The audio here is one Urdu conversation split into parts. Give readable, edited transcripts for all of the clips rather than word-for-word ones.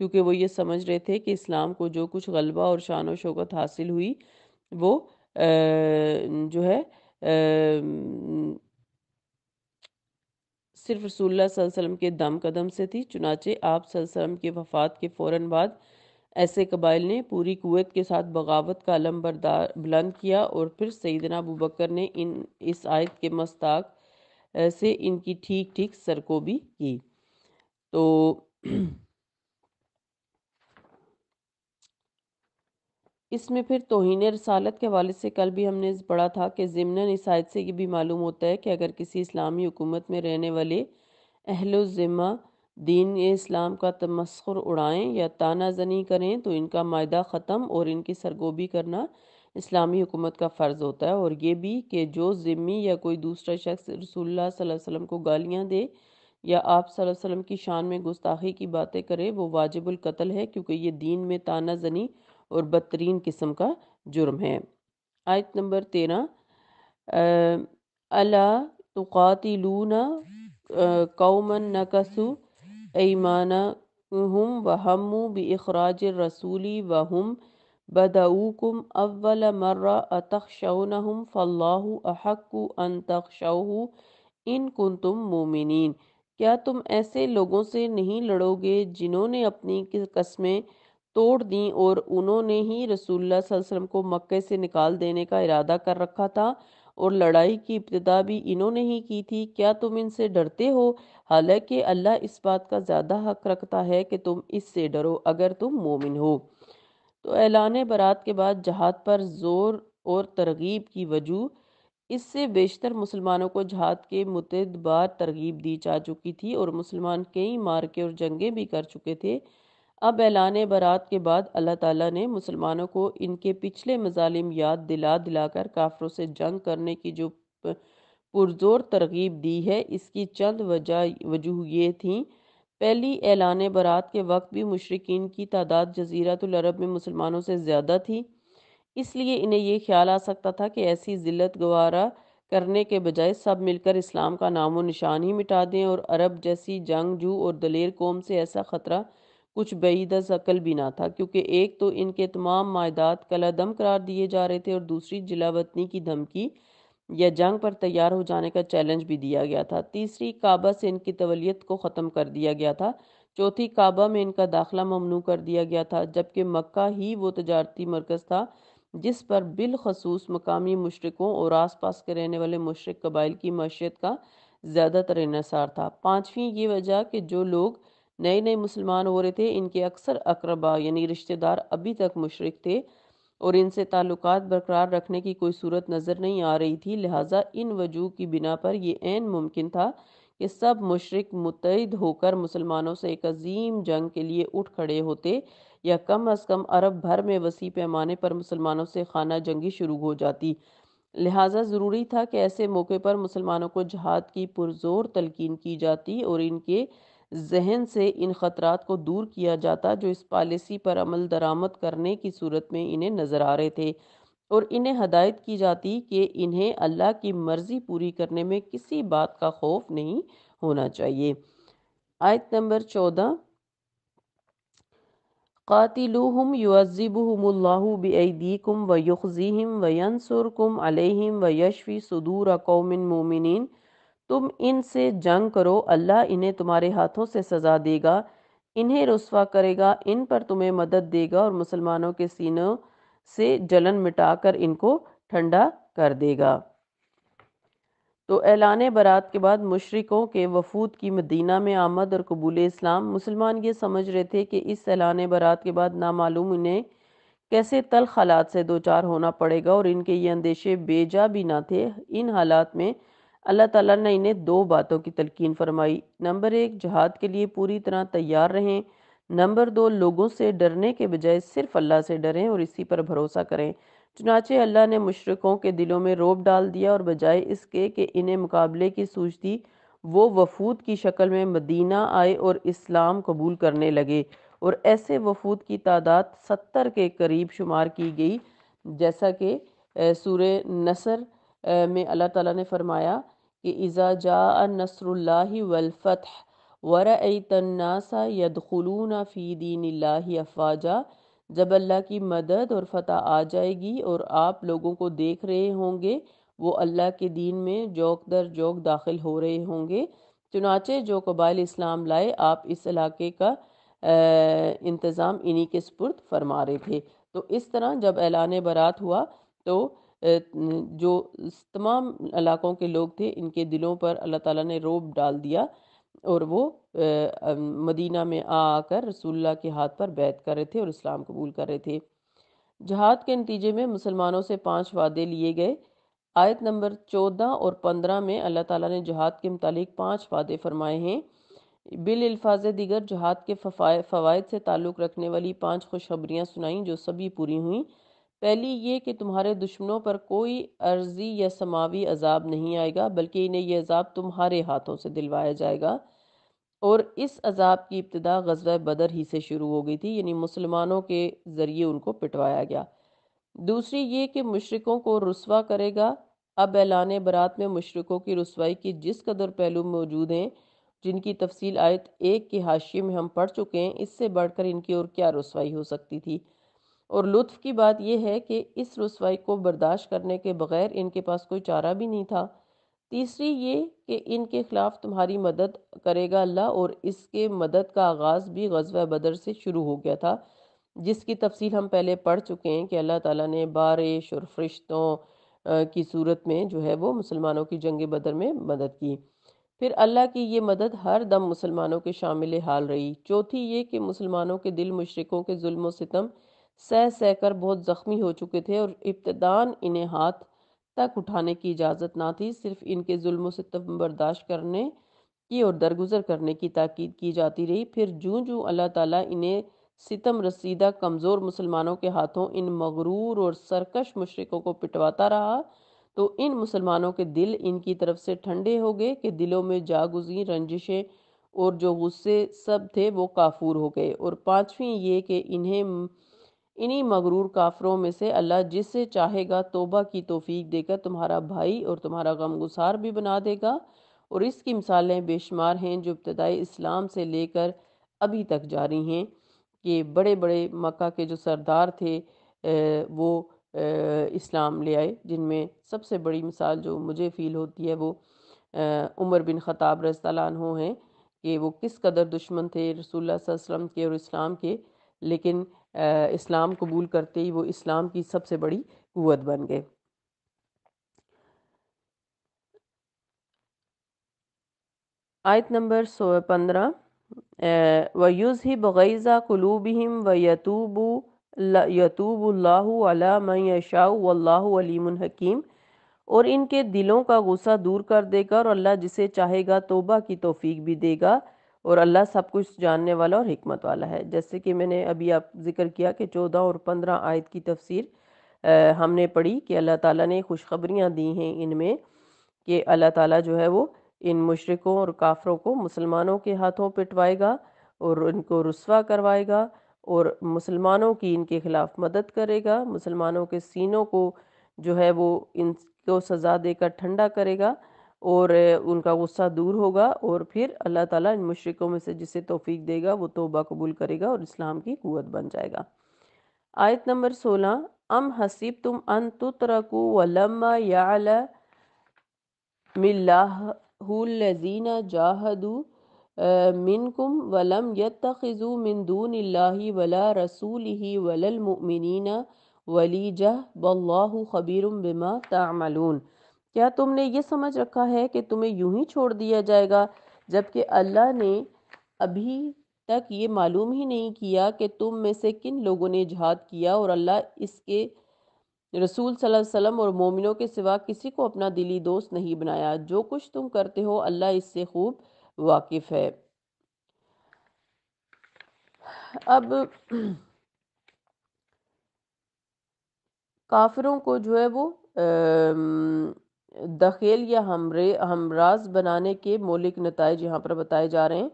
کیونکہ وہ یہ سمجھ رہے تھے کہ اسلام کو جو کچھ غلبہ اور شان و شوکت حاصل ہوئی وہ جو ہے صرف رسول اللہ صلی اللہ علیہ وسلم کے دم قدم سے تھی۔ چنانچہ آپ صلی اللہ علیہ وسلم کے وفات کے فوراً بعد ایسے قبائل نے پوری قوت کے ساتھ بغاوت کا علم بلند کیا، اور پھر سیدنا ابوبکر نے اس آیت کے مصداق سے ان کی ٹھیک ٹھیک سرکوبی کی۔ تو اس میں پھر توہین رسالت کے حوالے سے کل بھی ہم نے پڑھا تھا کہ ضمناً اس آیت سے یہ بھی معلوم ہوتا ہے کہ اگر کسی اسلامی حکومت میں رہنے والے اہل الذمہ دین اسلام کا تمسخر اڑائیں یا تانہ زنی کریں تو ان کا معاہدہ ختم اور ان کی سرگوبی کرنا اسلامی حکومت کا فرض ہوتا ہے، اور یہ بھی کہ جو ذمی یا کوئی دوسرا شخص رسول اللہ صلی اللہ علیہ وسلم کو گالیاں دے یا آپ صلی اللہ علیہ وسلم کی شان میں گستاخی کی باتیں کرے وہ واجب القتل ہے، کیونکہ یہ دین میں تانہ زنی اور بدترین قسم کا جرم ہے۔ آیت نمبر 13 الا تقاتلون قوما نکثوا ایمانہم وہموا باخراج الرسول وہم بدؤوکم اول مرہ اتخشونہم فاللہ احق ان تخشوہ ان کنتم مومنین۔ کیا تم ایسے لوگوں سے نہیں لڑو گے جنہوں نے اپنی قسمیں توڑ دیں اور انہوں نے ہی رسول اللہ صلی اللہ علیہ وسلم کو مکے سے نکال دینے کا ارادہ کر رکھا تھا، اور لڑائی کی ابتدا بھی انہوں نے ہی کی تھی؟ کیا تم ان سے ڈرتے ہو؟ حالانکہ اللہ اس بات کا زیادہ حق رکھتا ہے کہ تم اس سے ڈرو اگر تم مومن ہو۔ تو اعلان برات کے بعد جہاد پر زور اور ترغیب کی وجہ اس سے بیشتر مسلمانوں کو جہاد کے متعدد بار ترغیب دی جا چکی تھی، اور مسلمان کئی مارکے اور جنگیں بھی کر چکے تھے۔ اب اعلان برات کے بعد اللہ تعالیٰ نے مسلمانوں کو ان کے پچھلے مظالم یاد دلا دلا کر کافروں سے جنگ کرنے کی جو پرزور ترغیب دی ہے، اس کی چند وجوہ یہ تھیں۔ پہلی، اعلان برات کے وقت بھی مشرکین کی تعداد جزیرۃ العرب میں مسلمانوں سے زیادہ تھی، اس لیے انہیں یہ خیال آ سکتا تھا کہ ایسی ذلت گوارا کرنے کے بجائے سب مل کر اسلام کا نام و نشان ہی مٹا دیں، اور عرب جیسی جنگجو اور دلیر قوم سے ایسا خطرہ کچھ بعید از عقل بھی نہ تھا، کیونکہ ایک تو ان کے تمام معاہدات کالعدم قرار دیے جا رہے تھے، اور دوسری جلا وطنی کی دھمکی یا جنگ پر تیار ہو جانے کا چیلنج بھی دیا گیا تھا۔ تیسری، کعبہ سے ان کی تولیت کو ختم کر دیا گیا تھا۔ چوتھی، کعبہ میں ان کا داخلہ ممنوع کر دیا گیا تھا، جبکہ مکہ ہی وہ تجارتی مرکز تھا جس پر بالخصوص مقامی مشرکوں اور آس پاس کے رہنے والے مشرک قبائل کی معیشت کا زیادہ تر انحصار تھا۔ پانچویں یہ وجہ کہ جو لوگ نئے نئے مسلمان ہو رہے تھے ان کے اکثر اقربا یعنی رشتہ دار ابھی تک مشرک تھے، اور ان سے تعلقات برقرار رکھنے کی کوئی صورت نظر نہیں آ رہی تھی، لہٰذا ان وجوہ کی بنا پر یہ عین ممکن تھا کہ سب مشرک متحد ہو کر مسلمانوں سے ایک عظیم جنگ کے لیے اٹھ کھڑے ہوتے، یا کم از کم عرب بھر میں وسیع پیمانے پر مسلمانوں سے خانہ جنگی شروع ہو جاتی۔ لہٰذا ضروری تھا کہ ایسے موقع پر مسلمانوں کو جہاد کی پرزور تلقین کی جاتی اور ان کے ذہن سے ان خطرات کو دور کیا جاتا جو اس پالیسی پر عمل درآمد کرنے کی صورت میں انہیں نظر آ رہے تھے، اور انہیں ہدایت کی جاتی کہ انہیں اللہ کی مرضی پوری کرنے میں کسی بات کا خوف نہیں ہونا چاہیے۔ آیت نمبر 14 قاتلوہم یعذبہم اللہ بایدیکم ویخزیہم وینصرکم علیہم ویشفی صدور قوم مومنین۔ تم ان سے جنگ کرو، اللہ انہیں تمہارے ہاتھوں سے سزا دے گا، انہیں رسوا کرے گا، ان پر تمہیں مدد دے گا، اور مسلمانوں کے سینوں سے جلن مٹا کر ان کو ٹھنڈا کر دے گا۔ تو اعلان برات کے بعد مشرکوں کے وفود کی مدینہ میں آمد اور قبول اسلام، مسلمان یہ سمجھ رہے تھے کہ اس اعلان برات کے بعد نامعلوم انہیں کیسے تلخ حالات سے دوچار ہونا پڑے گا، اور ان کے یہ اندیشے بے جا بھی نہ تھے۔ ان حالات میں اللہ تعالیٰ نے انہیں دو باتوں کی تلقین فرمائی۔ نمبر 1، جہاد کے لیے پوری طرح تیار رہیں۔ نمبر 2، لوگوں سے ڈرنے کے بجائے صرف اللہ سے ڈریں اور اسی پر بھروسہ کریں۔ چنانچہ اللہ نے مشرکوں کے دلوں میں رعب ڈال دیا، اور بجائے اس کے کہ انہیں مقابلے کی سوچتی، وہ وفود کی شکل میں مدینہ آئے اور اسلام قبول کرنے لگے، اور ایسے وفود کی تعداد 70 کے قریب شمار کی گئی، جیسا کہ سورہ نصر میں اللہ تعالیٰ نے فرمایا کہ اذا جاء نصر اللہ والفتح وَرَأَيْتَ النَّاسَ يَدْخُلُونَ فِي دِینِ اللَّهِ أَفْوَاجًا، جب اللہ کی مدد اور فتح آ جائے گی اور آپ لوگوں کو دیکھ رہے ہوں گے وہ اللہ کے دین میں جوک در جوک داخل ہو رہے ہوں گے، چنانچہ جو قبائل اسلام لائے آپ اس علاقے کا انتظام انہی کے سپرد فرما رہے تھے۔ تو اس طرح جب اعلان برات ہوا تو جو تمام علاقوں کے لوگ تھے ان کے دلوں پر اللہ تعالیٰ نے رعب ڈال دیا اور وہ مدینہ میں آ کر رسول اللہ کے ہاتھ پر بیعت کر رہے تھے اور اسلام قبول کر رہے تھے۔ جہاد کے نتیجے میں مسلمانوں سے 5 وعدے لیے گئے۔ آیت نمبر 14 اور 15 میں اللہ تعالیٰ نے جہاد کے متعلق 5 وعدے فرمائے ہیں۔ بالالفاظ دیگر جہاد کے فوائد سے تعلق رکھنے والی 5 خوشخبریاں سنائیں جو سبھی پوری ہوئیں۔ پہلی یہ کہ تمہارے دشمنوں پر کوئی ارضی یا سماوی عذاب نہیں آئے گا بلکہ انہیں یہ عذاب تمہارے ہاتھوں سے دلوایا جائے گا، اور اس عذاب کی ابتدا غزوہ بدر ہی سے شروع ہو گئی تھی، یعنی مسلمانوں کے ذریعے ان کو پٹوایا گیا۔ دوسری یہ کہ مشرکوں کو رسوا کرے گا۔ اب اعلان برات میں مشرکوں کی رسوائی کی جس قدر پہلو موجود ہیں جن کی تفصیل آیت 1 کے حاشیے میں ہم پڑھ چکے ہیں، اس سے بڑھ کر ان کی اور کیا رسوائی ہو سکتی تھی۔ اور لطف کی بات یہ ہے کہ اس رسوائی کو برداشت کرنے کے بغیر ان کے پاس کوئی چارہ بھی نہیں تھا۔ تیسری یہ کہ ان کے خلاف تمہاری مدد کرے گا اللہ، اور اس کے مدد کا آغاز بھی غزوہ بدر سے شروع ہو گیا تھا، جس کی تفصیل ہم پہلے پڑھ چکے ہیں کہ اللہ تعالیٰ نے بارش اور فرشتوں کی صورت میں جو ہے وہ مسلمانوں کی جنگ بدر میں مدد کی۔ پھر اللہ کی یہ مدد ہر دم مسلمانوں کے شامل حال رہی۔ چوتھی یہ کہ مسلمانوں کے دل مشرکوں کے ظلم و ستم سہ سہ کر بہت زخمی ہو چکے تھے اور ابتداً انہیں ہاتھ تک اٹھانے کی اجازت نہ تھی، صرف ان کے ظلم و ستم برداشت کرنے کی اور درگزر کرنے کی تاکید کی جاتی رہی۔ پھر جوں جوں اللہ تعالیٰ انہیں ستم رسیدہ کمزور مسلمانوں کے ہاتھوں ان مغرور اور سرکش مشرکوں کو پٹواتا رہا تو ان مسلمانوں کے دل ان کی طرف سے ٹھنڈے ہو گئے کہ دلوں میں جاگزیں رنجشیں اور جو غصے سب تھے وہ کافور ہو گئے۔ اور پانچویں یہ کہ انہی مغرور کافروں میں سے اللہ جس سے چاہے گا توبہ کی توفیق دے کر تمہارا بھائی اور تمہارا غمگسار بھی بنا دے گا، اور اس کی مثالیں بے شمار ہیں جو ابتدائی اسلام سے لے کر ابھی تک جاری ہیں کہ بڑے بڑے مکہ کے جو سردار تھے وہ اسلام لے آئے، جن میں سب سے بڑی مثال جو مجھے فیل ہوتی ہے وہ عمر بن خطاب رضی اللہ عنہ ہیں کہ وہ کس قدر دشمن تھے رسول اللہ صلی اللہ علیہ وسلم کے اور اسلام کے، لیکن اسلام قبول کرتے ہی وہ اسلام کی سب سے بڑی قوت بن گئے۔ آیت نمبر 15 وَيُذْهِبْ غَيْظَ قُلُوبِهِمْ وَيَتُوبُ اللَّهُ عَلَى مَن يَشَاءُ وَاللَّهُ عَلِيمٌ حَكِيمٌ، اور ان کے دلوں کا غصہ دور کر دے گا اور اللہ جسے چاہے گا توبہ کی توفیق بھی دے گا، اور اللہ سب کچھ جاننے والا اور حکمت والا ہے۔ جیسے کہ میں نے ابھی آپ ذکر کیا کہ 14 اور 15 آیت کی تفسیر ہم نے پڑھی کہ اللہ تعالیٰ نے خوشخبریاں دی ہیں ان میں کہ اللہ تعالیٰ جو ہے وہ ان مشرکوں اور کافروں کو مسلمانوں کے ہاتھوں پٹوائے گا اور ان کو رسوا کروائے گا، اور مسلمانوں کی ان کے خلاف مدد کرے گا، مسلمانوں کے سینوں کو جو ہے وہ ان کو سزا دے کر ٹھنڈا کرے گا اور ان کا غصہ دور ہوگا، اور پھر اللہ تعالیٰ ان مشرکوں میں سے جسے توفیق دے گا وہ توبہ قبول کرے گا اور اسلام کی قوت بن جائے گا۔ آیت نمبر 16 ام حسبتم ان تترکوا ولما یعلم اللہ الذین جاہدوا منکم ولم یتخذوا من دون اللہ ولا رسولہ ولا المؤمنین ولیجہ واللہ خبیر بما تعملون۔ کیا تم نے یہ سمجھ رکھا ہے کہ تمہیں یوں ہی چھوڑ دیا جائے گا جبکہ اللہ نے ابھی تک یہ معلوم ہی نہیں کیا کہ تم میں سے کن لوگوں نے جہاد کیا، اور اللہ اس کے رسول صلی اللہ علیہ وسلم اور مومنوں کے سوا کسی کو اپنا دلی دوست نہیں بنایا، جو کچھ تم کرتے ہو اللہ اس سے خوب واقف ہے۔ اب کافروں کو جو ہے وہ دخیل یا ہمراز بنانے کے مولک نتائج یہاں پر بتائے جا رہے ہیں،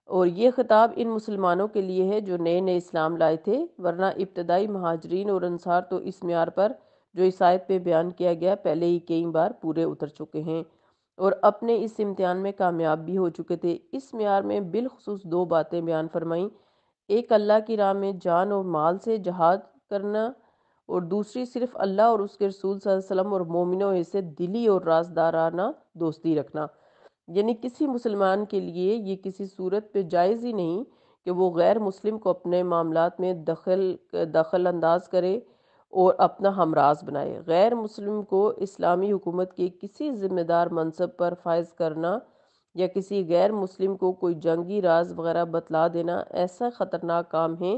اور یہ خطاب ان مسلمانوں کے لیے ہے جو نئے نئے اسلام لائے تھے، ورنہ ابتدائی مہاجرین اور انصار تو اس معیار پر جو اس آیت پہ بیان کیا گیا پہلے ہی کئی بار پورے اتر چکے ہیں۔ اور اپنے اس امتحان میں کامیاب بھی ہو چکے تھے۔ اس معیار میں بالخصوص دو باتیں بیان فرمائیں، ایک اللہ کی راہ میں جان اور مال سے جہاد کرنا، اور دوسری صرف اللہ اور اس کے رسول صلی اللہ علیہ وسلم اور مومنوں سے دلی اور رازدارانہ دوستی رکھنا۔ یعنی کسی مسلمان کے لیے یہ کسی صورت پہ جائز ہی نہیں کہ وہ غیر مسلم کو اپنے معاملات میں دخل انداز کرے اور اپنا ہمراز بنائے۔ غیر مسلم کو اسلامی حکومت کے کسی ذمہ دار منصب پر فائز کرنا یا کسی غیر مسلم کو کوئی جنگی راز وغیرہ بتلا دینا ایسا خطرناک کام ہے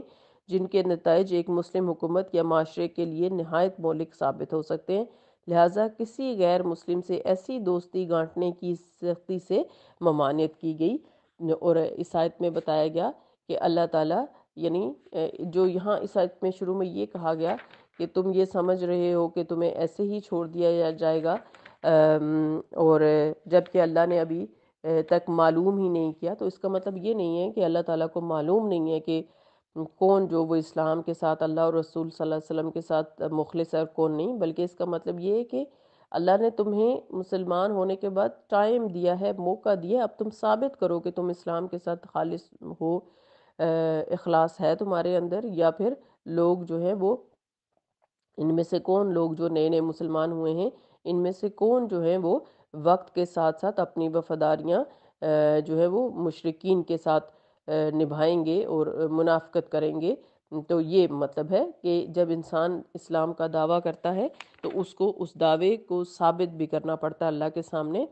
جن کے نتائج ایک مسلم حکومت یا معاشرے کے لیے نہایت مہلک ثابت ہو سکتے ہیں۔ لہٰذا کسی غیر مسلم سے ایسی دوستی گانٹنے کی سختی سے ممانعت کی گئی، اور اس آیت میں بتایا گیا کہ اللہ تعالیٰ یعنی جو یہاں اس آیت میں شروع میں یہ کہا گیا کہ تم یہ سمجھ رہے ہو کہ تمہیں ایسے ہی چھوڑ دیا جائے گا، اور جب کہ اللہ نے ابھی تک معلوم ہی نہیں کیا، تو اس کا مطلب یہ نہیں ہے کہ اللہ تعالیٰ کو معلوم نہیں ہے کہ کون جو وہ اسلام کے ساتھ، اللہ اور رسول صلی اللہ علیہ وسلم کے ساتھ مخلص ہے اور کون نہیں، بلکہ اس کا مطلب یہ ہے کہ اللہ نے تمہیں مسلمان ہونے کے بعد ٹائم دیا ہے، موقع دیا ہے، اب تم ثابت کرو کہ تم اسلام کے ساتھ خالص ہو، اخلاص ہے تمہارے اندر، یا پھر لوگ جو ہیں وہ ان میں سے کون لوگ جو نئے نئے مسلمان ہوئے ہیں، ان میں سے کون جو ہیں وہ وقت کے ساتھ ساتھ اپنی وفاداریاں جو ہے وہ مشرکین کے ساتھ نبھائیں گے اور منافقت کریں گے۔ تو یہ مطلب ہے کہ جب انسان اسلام کا دعویٰ کرتا ہے تو اس کو اس دعوے کو ثابت بھی کرنا پڑتا ہے اللہ کے سامنے،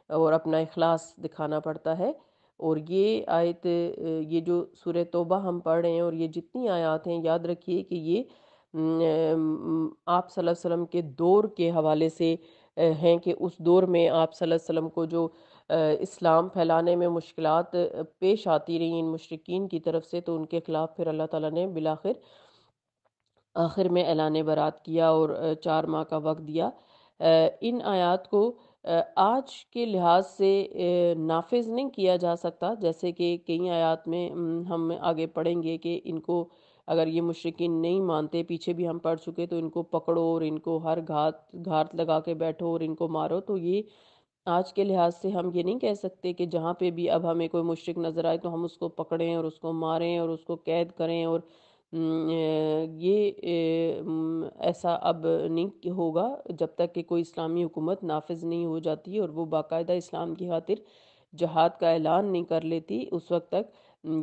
اور اپنا اخلاص دکھانا پڑتا ہے۔ اور یہ آیت، یہ جو سورہ توبہ ہم پڑھ رہے ہیں اور یہ جتنی آیات ہیں، یاد رکھیے کہ یہ آپ صلی اللہ علیہ وسلم کے دور کے حوالے سے ہیں کہ اس دور میں آپ صلی اللہ علیہ وسلم کو جو اسلام پھیلانے میں مشکلات پیش آتی رہیں ان مشرکین کی طرف سے، تو ان کے خلاف پھر اللہ تعالیٰ نے بالآخر آخر میں اعلان برات کیا اور 4 ماہ کا وقت دیا۔ ان آیات کو آج کے لحاظ سے نافذ نہیں کیا جا سکتا، جیسے کہ کئی آیات میں ہم آگے پڑھیں گے کہ ان کو اگر یہ مشرکین نہیں مانتے، پیچھے بھی ہم پڑھ چکے، تو ان کو پکڑو اور ان کو ہر گھات لگا کے بیٹھو اور ان کو مارو۔ تو یہ آج کے لحاظ سے ہم یہ نہیں کہہ سکتے کہ جہاں پہ بھی اب ہمیں کوئی مشرک نظر آئے تو ہم اس کو پکڑیں اور اس کو ماریں اور اس کو قید کریں، اور یہ ایسا اب نہیں ہوگا جب تک کہ کوئی اسلامی حکومت نافذ نہیں ہو جاتی اور وہ باقاعدہ اسلام کی خاطر جہاد کا اعلان نہیں کر لیتی، اس وقت تک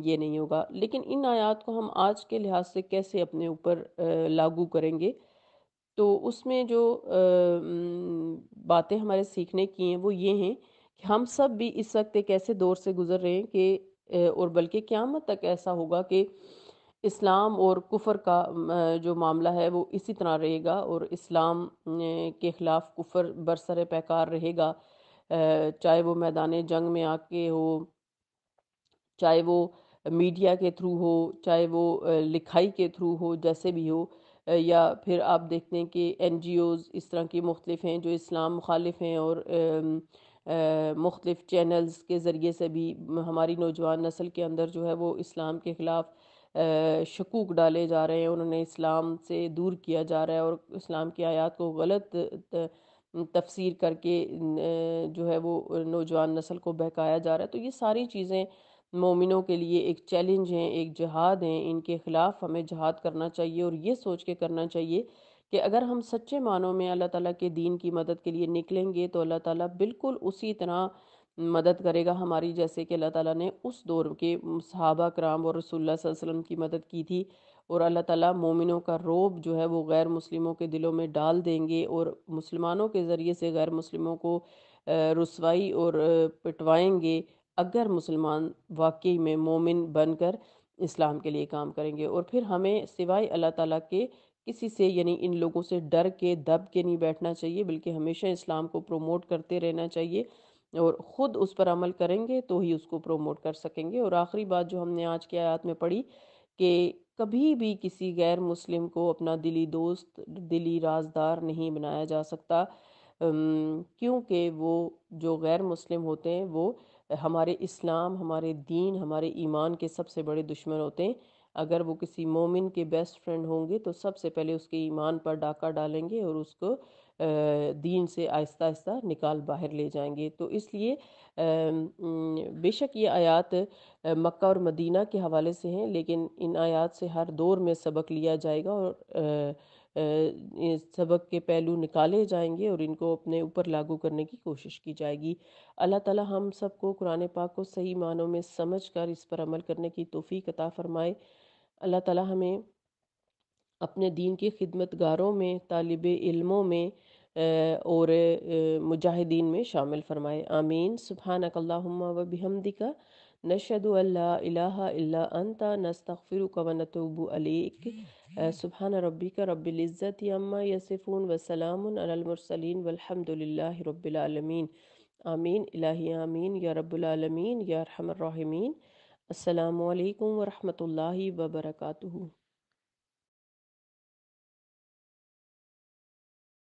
یہ نہیں ہوگا۔ لیکن ان آیات کو ہم آج کے لحاظ سے کیسے اپنے اوپر لاگو کریں گے؟ تو اس میں جو باتیں ہمارے سیکھنے کی ہیں وہ یہ ہیں کہ ہم سب بھی اس وقت ایک ایسے دور سے گزر رہے ہیں کہ اور بلکہ قیامت تک ایسا ہوگا کہ اسلام اور کفر کا جو معاملہ ہے وہ اسی طرح رہے گا، اور اسلام کے خلاف کفر برسر پیکار رہے گا، چاہے وہ میدان جنگ میں آ کے ہو، چاہے وہ میڈیا کے تھرو ہو، چاہے وہ لکھائی کے تھرو ہو، جیسے بھی ہو، یا پھر آپ دیکھتے ہیں کہ این جی اوز اس طرح کی مختلف ہیں جو اسلام مخالف ہیں، اور مختلف چینلز کے ذریعے سے بھی ہماری نوجوان نسل کے اندر جو ہے وہ اسلام کے خلاف شکوک ڈالے جا رہے ہیں، انہوں نے اسلام سے دور کیا جا رہا ہے اور اسلام کی آیات کو غلط تفسیر کر کے جو ہے وہ نوجوان نسل کو بہکایا جا رہا ہے۔ تو یہ ساری چیزیں مومنوں کے لیے ایک چیلنج ہیں، ایک جہاد ہیں، ان کے خلاف ہمیں جہاد کرنا چاہیے، اور یہ سوچ کے کرنا چاہیے کہ اگر ہم سچے معنوں میں اللہ تعالیٰ کے دین کی مدد کے لیے نکلیں گے تو اللہ تعالیٰ بالکل اسی طرح مدد کرے گا ہماری، جیسے کہ اللہ تعالیٰ نے اس دور کے صحابہ کرام اور رسول اللہ صلی اللہ علیہ وسلم کی مدد کی تھی، اور اللہ تعالیٰ مومنوں کا رعب جو ہے وہ غیر مسلموں کے دلوں میں ڈال دیں گے، اور مسلمانوں کے ذریعے سے غیر مسلموں کو رسوائی اور پٹوائیں گے اگر مسلمان واقعی میں مومن بن کر اسلام کے لیے کام کریں گے۔ اور پھر ہمیں سوائے اللہ تعالیٰ کے کسی سے، یعنی ان لوگوں سے ڈر کے دب کے نہیں بیٹھنا چاہیے، بلکہ ہمیشہ اسلام کو پروموٹ کرتے رہنا چاہیے، اور خود اس پر عمل کریں گے تو ہی اس کو پروموٹ کر سکیں گے۔ اور آخری بات جو ہم نے آج کی آیات میں پڑھی کہ کبھی بھی کسی غیر مسلم کو اپنا دلی دوست، دلی رازدار نہیں بنایا جا سکتا، کیونکہ وہ جو غیر مسلم ہوتے ہیں وہ ہمارے اسلام، ہمارے دین، ہمارے ایمان کے سب سے بڑے دشمن ہوتے ہیں۔ اگر وہ کسی مومن کے بیسٹ فرینڈ ہوں گے تو سب سے پہلے اس کے ایمان پر ڈاکہ ڈالیں گے اور اس کو دین سے آہستہ آہستہ نکال باہر لے جائیں گے۔ تو اس لیے بے شک یہ آیات مکہ اور مدینہ کے حوالے سے ہیں، لیکن ان آیات سے ہر دور میں سبق لیا جائے گا، اور اس سبق کے پہلو نکالے جائیں گے اور ان کو اپنے اوپر لاگو کرنے کی کوشش کی جائے گی۔ اللہ تعالی ہم سب کو قرآن پاک کو صحیح معنوں میں سمجھ کر اس پر عمل کرنے کی توفیق عطا فرمائے۔ اللہ تعالی ہمیں اپنے دین کی خدمت گاروں میں، طالب علموں میں اور مجاہدین میں شامل فرمائے، آمین۔ سبحانک اللہم و بحمدک، نشہد ان لا الہ الا انت، نستغفرک و نتوب الیک۔ سبحان ربک رب العزت عما یصفون وسلام علی المرسلین والحمد للہ رب العالمین، آمین الہی آمین یا رب العالمین یا ارحم الراحمین۔ السلام علیکم ورحمۃ اللہ وبرکاتہ۔